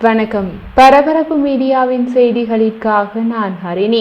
வணக்கம். பரபரப்பு மீடியாவின் செய்திகளுக்காக நான் ஹரிணி.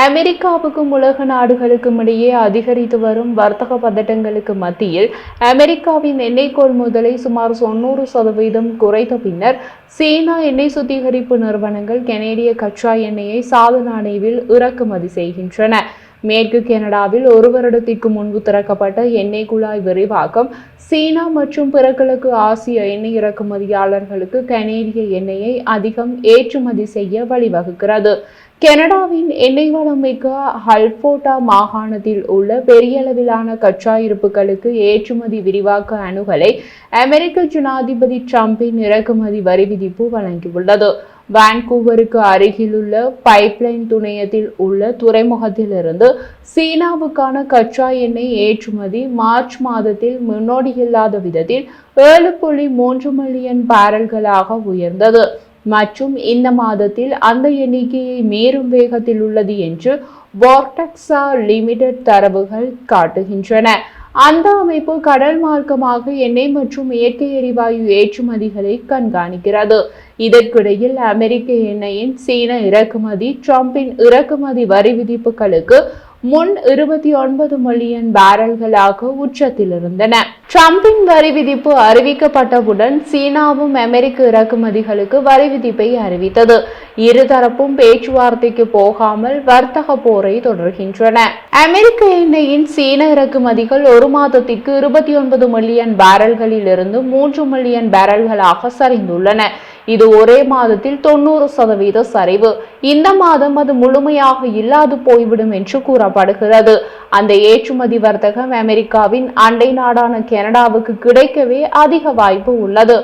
அமெரிக்காவுக்கும் உலக நாடுகளுக்கும் இடையே அதிகரித்து வரும் வர்த்தக பதட்டங்களுக்கு மத்தியில் அமெரிக்காவின் எண்ணெய் கொள்முதலை சுமார் 90% குறைத்த பின்னர் சீனா எண்ணெய் சுத்திகரிப்பு நிறுவனங்கள் கனேடிய கச்சா எண்ணெயை சாதன அளவில் இறக்குமதி செய்கின்றன. மேற்கு கனடாவில் ஒரு வருடத்திற்கு முன்பு திறக்கப்பட்ட எண்ணெய் குழாய் விரிவாக்கம் சீனா மற்றும் பிற கிழக்கு ஆசிய எண்ணெய் இறக்குமதியாளர்களுக்கு கனேடிய எண்ணெயை அதிகம் ஏற்றுமதி செய்ய வழிவகுக்கிறது. கனடாவின் எண்ணெய் வளம் மிக்க அல்பர்டா மாகாணத்தில் உள்ள பெரிய அளவிலான கச்சா இருப்புகளுக்கு ஏற்றுமதி விரிவாக்க அணுகலை அமெரிக்க ஜனாதிபதி டிரம்பின் இறக்குமதி வரி விதிப்பு வழங்கியுள்ளது. வான்கூவருக்கு அருகிலுள்ள பைப்லைன் துணையத்தில் உள்ள துறைமுகத்திலிருந்து சீனாவுக்கான கச்சா எண்ணெய் ஏற்றுமதி மார்ச் மாதத்தில் முன்னோடியில்லாத விதத்தில் 7.3 மில்லியன் பேரல்களாக உயர்ந்தது மற்றும் இந்த மாதத்தில் அந்த எண்ணிக்கையை மீறும் வேகத்தில் உள்ளது என்று வார்டெக்ஸா லிமிடெட் தரவுகள் காட்டுகின்றன. அந்த அமைப்பு கடல் மார்க்கமாக எண்ணெய் மற்றும் இயற்கை எரிவாயு ஏற்றுமதிகளை கண்காணிக்கிறது. இதற்கிடையில் அமெரிக்க எண்ணெயின் சீன இறக்குமதி டிரம்பின் இறக்குமதி வரி விதிப்புகளுக்கு முன் 29 மில்லியன் பேரல்களாக உச்சத்தில் இருந்தன. டிரம்பின் வரி விதிப்பு அறிவிக்கப்பட்டவுடன் சீனாவும் அமெரிக்க இறக்குமதிகளுக்கு வரி விதிப்பை அறிவித்தது. இருதரப்பும் பேச்சுவார்த்தைக்கு போகாமல் வர்த்தக போரை தொடர்கின்றன. அமெரிக்க எண்ணெயின் சீன இறக்குமதிகள் ஒரு மாதத்திற்கு 29 மில்லியன் பேரல்களில் இருந்து 3 மில்லியன் பேரல்களாக சரிந்துள்ளன. இது ஒரே மாதத்தில் 90% சரிவு. இந்த மாதம் அது முழுமையாக இல்லாது போய்விடும் என்று கூறப்படுகிறது. அந்த ஏற்றுமதி வர்த்தகம் அமெரிக்காவின் அண்டை நாடான கனடாவுக்கு கிடைக்கவே அதிக வாய்ப்பு உள்ளது.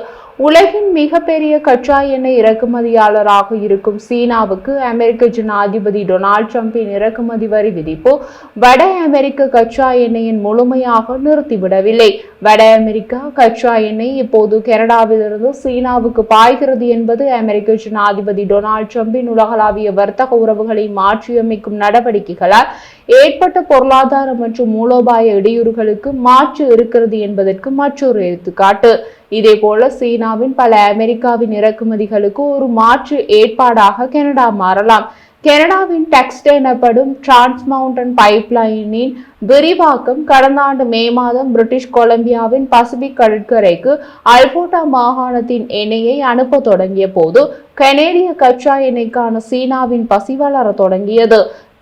உலகின் மிகப்பெரிய கச்சா எண்ணெய் இறக்குமதியாளராக இருக்கும் சீனாவுக்கு அமெரிக்க ஜனாதிபதி டொனால்ட் டிரம்பின் இறக்குமதி வரி விதிப்பு வட அமெரிக்க கச்சா எண்ணெயின் முழுமையாக நிறுத்திவிடவில்லை. வட அமெரிக்கா கச்சா எண்ணெய் இப்போது கனடாவிலிருந்து சீனாவுக்கு பாய்கிறது என்பது அமெரிக்க ஜனாதிபதி டொனால்ட் டிரம்பின் உலகளாவிய வர்த்தக உறவுகளை மாற்றியமைக்கும் நடவடிக்கைகளால் ஏற்பட்ட பொருளாதார மற்றும் மூலோபாய இடையூறுகளுக்கு மாற்று இருக்கிறது என்பதற்கு மற்றொரு எடுத்துக்காட்டு. இதேபோல சீனாவின் பல அமெரிக்காவின் இறக்குமதிகளுக்கு ஒரு மாற்று ஏற்பாடாக கனடா மாறலாம். கனடாவின் டெக்ஸ்ட் எனப்படும் டிரான்ஸ் மவுண்டன் பைப்லைனின் விரிவாக்கம் கடந்த ஆண்டு மே மாதம் பிரிட்டிஷ் கொலம்பியாவின் பசிபிக் கடற்கரைக்கு அல்பர்டா மாகாணத்தின் எண்ணெயை அனுப்ப தொடங்கிய போது கனேடிய கச்சா எண்ணெய்க்கான சீனாவின் பசி வளர தொடங்கியது.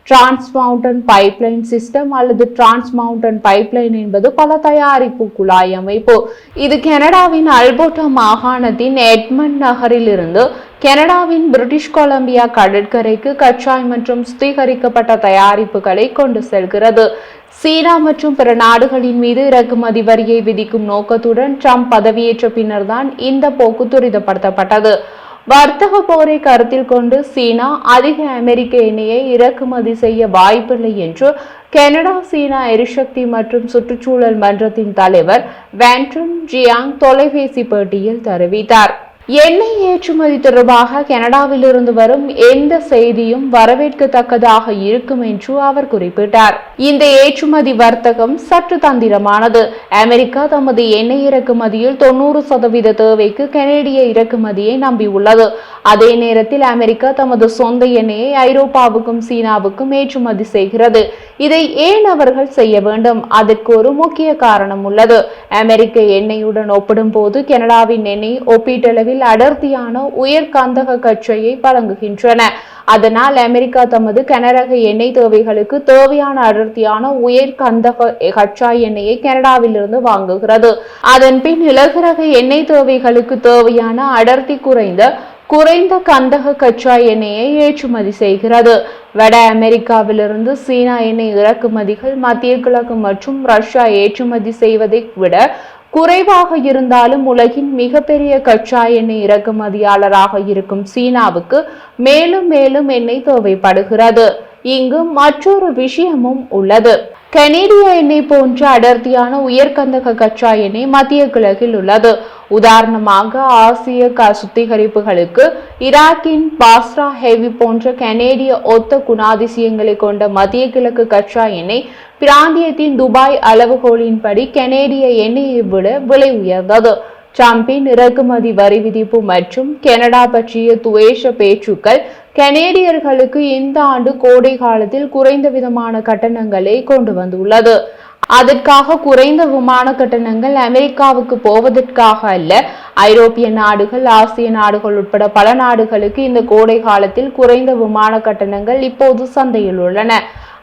டிரான்ஸ் மவுண்டன் பைப்லைன் சிஸ்டம் அல்லது டிரான்ஸ் மவுண்டன் பைப்லைன் என்பது பல தயாரிப்பு குழாய் அமைப்பு. இது கனடாவின் அல்பர்டா மாகாணத்தின் எட்மண்ட் நகரில் இருந்து கனடாவின் பிரிட்டிஷ் கொலம்பியா கடற்கரைக்கு கச்சாய் மற்றும் சுத்திகரிக்கப்பட்ட தயாரிப்புகளை கொண்டு செல்கிறது. சீனா மற்றும் பிற நாடுகளின் மீது இறக்குமதி வரியை விதிக்கும் நோக்கத்துடன் ட்ரம்ப் பதவியேற்ற பின்னர் தான் இந்த போக்கு துரிதப்படுத்தப்பட்டது. வர்த்தக போரை கருத்தில் கொண்டு சீனா அதிக அமெரிக்க எண்ணெயை இறக்குமதி செய்ய வாய்ப்பில்லை என்று கனடா சீனா எரிசக்தி மற்றும் சுற்றுச்சூழல் மன்றத்தின் தலைவர் வேன்ட்ரன் ஜியாங் தொலைபேசி பேட்டியில் தெரிவித்தார். எண்ணெய் ஏற்றுமதி தொடர்பாக கனடாவிலிருந்து வரும் எந்த செய்தியும் வரவேற்கத்தக்கதாக இருக்கும் என்று அவர் குறிப்பிட்டார். இந்த ஏற்றுமதி வர்த்தகம் சற்று தந்திரமானது. அமெரிக்கா தமது எண்ணெய் இறக்குமதியில் 90% தேவைக்கு கனேடிய இறக்குமதியை நம்பியுள்ளது. அதே நேரத்தில் அமெரிக்கா தமது சொந்த எண்ணெயை ஐரோப்பாவுக்கும் சீனாவுக்கும் ஏற்றுமதி செய்கிறது. இதை ஏன் அவர்கள் செய்ய வேண்டும்? அதற்கு ஒரு முக்கிய காரணம் உள்ளது. அமெரிக்க எண்ணெயுடன் ஒப்பிடும் போது கனடாவின் எண்ணெய் ஒப்பீட்டளவில் அடர்த்தியான உயர் கந்தக கச்சையை வழங்குகின்றன. அதனால் அமெரிக்கா தமது கனரக எண்ணெய் தேவைகளுக்கு தேவையான அடர்த்தியான உயர் கந்தக கச்சா எண்ணெயை கனடாவிலிருந்து வாங்குகிறது. அதன் பின் இலகுரக எண்ணெய் தேவைகளுக்கு தேவையான அடர்த்தி குறைந்த கந்தக கச்சா எண்ணெயை ஏற்றுமதி செய்கிறது. வட அமெரிக்காவிலிருந்து சீனா எண்ணெய் இறக்குமதிகள் மத்திய கிழக்கு மற்றும் ரஷ்யா ஏற்றுமதி செய்வதை விட குறைவாக இருந்தாலும் உலகின் மிகப்பெரிய கச்சா எண்ணெய் இறக்குமதியாளராக இருக்கும் சீனாவுக்கு மேலும் மேலும் எண்ணெய் தேவைப்படுகிறது. இங்கு மற்றொரு விஷயமும் உள்ளது. கனேடிய எண்ணெய் போன்ற அடர்த்தியான உயர்கந்தக கச்சா எண்ணெய் மத்திய கிழக்கில் உள்ளது. உதாரணமாக ஆசிய சுத்திகரிப்புகளுக்கு ஈராக்கின் பாஸ்ரா ஹெவி போன்ற கனேடிய ஒத்த குணாதிசயங்களை கொண்ட மத்திய கிழக்கு கச்சா எண்ணெய் பிராந்தியத்தின் துபாய் அளவுகோலின்படி கனேடிய எண்ணெயை விட விலை உயர்ந்தது. டிரம்பின் இறக்குமதி வரி விதிப்பு மற்றும் கனடா பற்றிய துவேஷ பேச்சுக்கள் கனேடியர்களுக்கு இந்த ஆண்டு கோடை காலத்தில் குறைந்த விதமான கட்டணங்களை கொண்டு வந்துள்ளது. அதற்காக குறைந்த விமான கட்டணங்கள் அமெரிக்காவுக்கு போவதற்காக அல்ல. ஐரோப்பிய நாடுகள், ஆசிய நாடுகள் உட்பட பல நாடுகளுக்கு இந்த கோடை காலத்தில் குறைந்த விமான கட்டணங்கள் இப்போது சந்தையில் உள்ளன.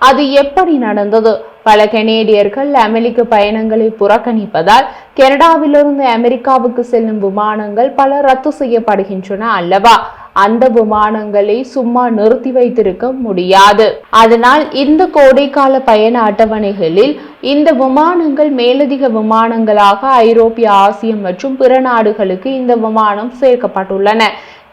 அது எப்படி நடந்தது? பல கனேடியர்கள் அமெரிக்க பயணங்களை புறக்கணிப்பதால் கனடாவிலிருந்து அமெரிக்காவுக்கு செல்லும் விமானங்கள் பல ரத்து செய்யப்படுகின்றன அல்லவா? அந்த விமானங்களை சும்மா நிறுத்தி வைத்திருக்க முடியாது. அதனால் இந்த கோடைக்கால பயண அட்டவணைகளில் இந்த விமானங்கள் மேலதிக விமானங்களாக ஐரோப்பிய, ஆசிய மற்றும் பிற நாடுகளுக்கு இந்த விமானம் சேர்க்கப்பட்டுள்ளன.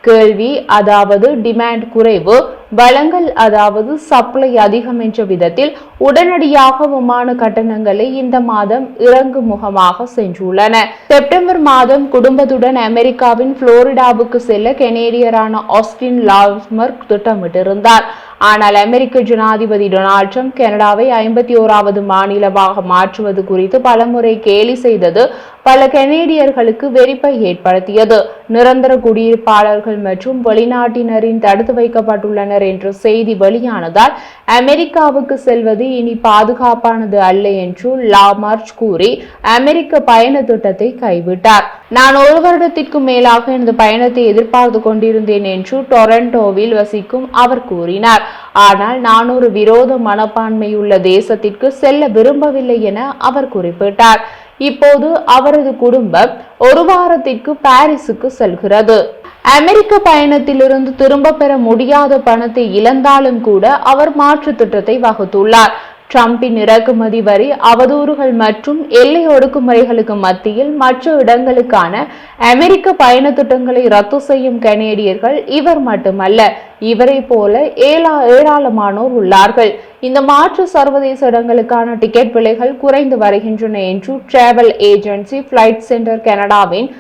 கேள்வி, அதாவது டிமாண்ட் குறைவு, வழங்கல் அதாவது சப்ளை அதிகம் என்ற விதத்தில் உடனடியாக விமான கட்டணங்களை இந்த மாதம் இறங்குமுகமாக சென்றுள்ளன. செப்டம்பர் மாதம் குடும்பத்துடன் அமெரிக்காவின் புளோரிடாவுக்கு செல்ல கனேடியரான ஆஸ்டின் லாஸ்மர் திட்டமிட்டிருந்தார். ஆனால் அமெரிக்க ஜனாதிபதி டொனால்ட் ட்ரம்ப் கனடாவை 51வது மாநிலமாக மாற்றுவது குறித்து பலமுறை கேலி செய்தது பல கனேடியர்களுக்கு வெறுப்பை ஏற்படுத்தியது. நிரந்தர குடியிருப்பாளர்கள் மற்றும் வெளிநாட்டினரின் தடுத்து வைக்கப்பட்டுள்ளனர் என்ற செய்தி வெளியானதால் அமெரிக்காவுக்கு செல்வது இனி பாதுகாப்பானது அல்ல என்று லாமார்ச் கூறி அமெரிக்க பயண திட்டத்தை கைவிட்டார். நான் ஒரு வருடத்திற்கு மேலாக எனது பயணத்தை எதிர்பார்த்து கொண்டிருந்தேன் என்று டொரண்டோவில் வசிக்கும் அவர் கூறினார். ஆனால் நான் ஒரு விரோத மனப்பான்மையுள்ள தேசத்திற்கு செல்ல விரும்பவில்லை என அவர் குறிப்பிட்டார். இப்போது அவரது குடும்பம் ஒரு வாரத்திற்கு பாரிஸுக்கு செல்கிறது. அமெரிக்க பயணத்திலிருந்து திரும்ப பெற முடியாத பணத்தை இழந்தாலும் கூட அவர் மாற்று திட்டத்தை வகுத்துள்ளார். டிரம்பின் இறக்குமதி வரி அவதூறுகள் மற்றும் எல்லை ஒடுக்குமுறைகளுக்கு மத்தியில் மற்ற இடங்களுக்கான அமெரிக்க பயண திட்டங்களை ரத்து செய்யும் கனேடியர்கள் இவர் மட்டுமல்ல, இவரை போல ஏராளமானோர் உள்ளார்கள். இந்த மாற்று சர்வதேச இடங்களுக்கான டிக்கெட் விலைகள் குறைந்து வருகின்றன என்று டிராவல் ஏஜென்சி பிளைட் சென்டர் கனடாவின்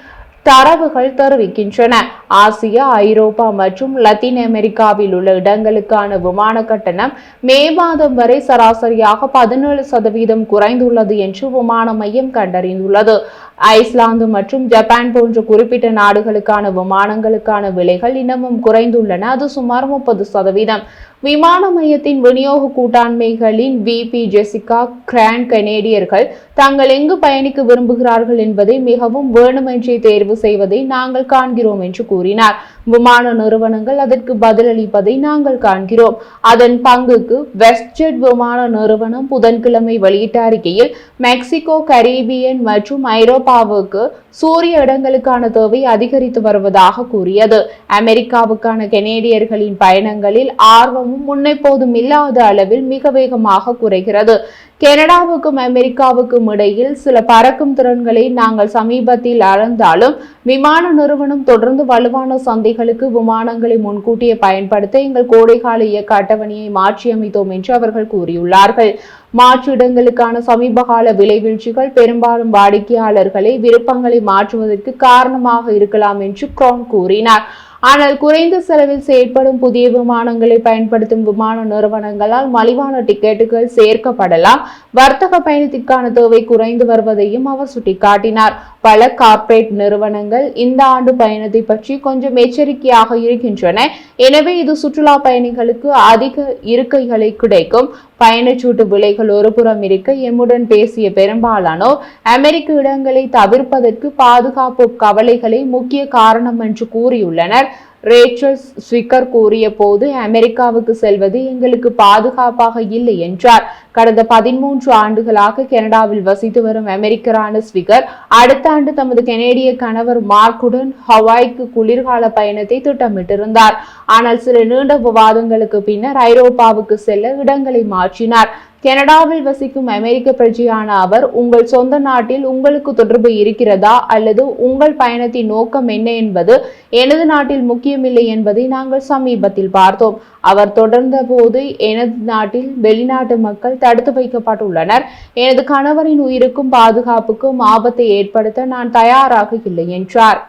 தரவுகள் தெரிவிக்கின்றன. ஆசிய, ஐரோப்பா மற்றும் லத்தீன் அமெரிக்காவில் உள்ள இடங்களுக்கான விமான கட்டணம் மே மாதம் வரை சராசரியாக 17% குறைந்துள்ளது என்று விமான மையம் கண்டறிந்துள்ளது. ஐஸ்லாந்து மற்றும் ஜப்பான் போன்ற குறிப்பிட்ட நாடுகளுக்கான விமானங்களுக்கான விலைகள் இன்னமும் குறைந்துள்ளன. அது சுமார் 30%. விமான மையத்தின் விநியோக கூட்டாண்மைகளின் VP ஜெசிகா கிராண்ட் கனேடியர்கள் தாங்கள் எங்கு பயணிக்க விரும்புகிறார்கள் என்பதை மிகவும் வேணுமென்றே தேர்வு செய்வதை நாங்கள் காண்கிறோம் என்று கூறினார். விமான நிறுவனங்கள் அதற்கு பதிலளிப்பதை நாங்கள் காண்கிறோம். அதன் பங்குக்கு வெஸ்ட்ஜெட் விமான நிறுவனம் புதன்கிழமை வெளியிட்ட அறிக்கையில் மெக்சிகோ, கரீபியன் மற்றும் ஐரோப்பாவுக்கு சூரிய இடங்களுக்கான தேவை அதிகரித்து வருவதாக கூறியது. அமெரிக்காவுக்கான கனேடியர்களின் பயணங்களில் ஆர்வமும் முன்னெப்போதும் இல்லாத அளவில் மிக வேகமாக குறைகிறது. கனடாவுக்கும் அமெரிக்காவுக்கும் இடையில் சில பறக்கும் திறன்களை நாங்கள் சமீபத்தில் அளந்தாலும் விமான நிறுவனம் தொடர்ந்து வலுவான சந்தைகளுக்கு விமானங்களை முன்கூட்டியே பயன்படுத்த எங்கள் கோடைகால இயக்க அட்டவணையை மாற்றியமைத்தோம் என்று அவர்கள் கூறியுள்ளார்கள். மாற்று இடங்களுக்கான சமீபகால விலை வீழ்ச்சிகள் பெரும்பாலும் வாடிக்கையாளர்களை விருப்பங்களை மாற்றுவதற்கு காரணமாக இருக்கலாம் என்று க்ரோன் கூறினார். ஆனால் குறைந்த செலவில் செயற்படும் புதிய விமானங்களை பயன்படுத்தும் விமான நிறுவனங்களால் மலிவான டிக்கெட்டுகள் சேர்க்கப்படலாம். வர்த்தக பயணத்திற்கான தேவை குறைந்து வருவதையும் அவர் சுட்டிக்காட்டினார். பல கார்ப்பரேட் நிறுவனங்கள் இந்த ஆண்டு பயணத்தை பற்றி கொஞ்சம் எச்சரிக்கையாக இருக்கின்றன. எனவே இது சுற்றுலா பயணிகளுக்கு அதிக இருக்கைகளை கிடைக்கும். பயணச்சீட்டு விலைகள் ஒருபுறம் இருக்க எம்முடன் பேசிய பெரும்பாலானோர் அமெரிக்க இடங்களை தவிர்ப்பதற்கு பாதுகாப்பு கவலைகளை முக்கிய காரணம் என்று கூறியுள்ளனர். ரேச்சல் ஸ்விக்கர் கூறிய போது அமெரிக்காவுக்கு செல்வது எங்களுக்கு பாதுகாப்பாக இல்லை என்றார். கடந்த 13 ஆண்டுகளாக கனடாவில் வசித்து வரும் அமெரிக்கரான ஸ்விக்கர் அடுத்த ஆண்டு தமது கனேடிய கணவர் மார்க்குடன் ஹவாய்க்கு குளிர்கால பயணத்தை திட்டமிட்டிருந்தார். ஆனால் சில நீண்ட விவாதங்களுக்கு பின்னர் ஐரோப்பாவுக்கு செல்ல இடங்களை மாற்றினார். கனடாவில் வசிக்கும் அமெரிக்க பிரஜையான அவர், உங்கள் சொந்த நாட்டில் உங்களுக்கு தொடர்பு இருக்கிறதா அல்லது உங்கள் பயணத்தின் நோக்கம் என்ன என்பது எனது நாட்டில் முக்கியமில்லை என்பதை நாங்கள் சமீபத்தில் பார்த்தோம். அவர் தொடர்ந்த போது, எனது நாட்டில் வெளிநாட்டு மக்கள் தடுத்து வைக்கப்பட்டுள்ளனர். எனது கணவரின் உயிருக்கும் பாதுகாப்புக்கும் ஆபத்தை ஏற்படுத்த நான் தயாராக இல்லை என்றார்.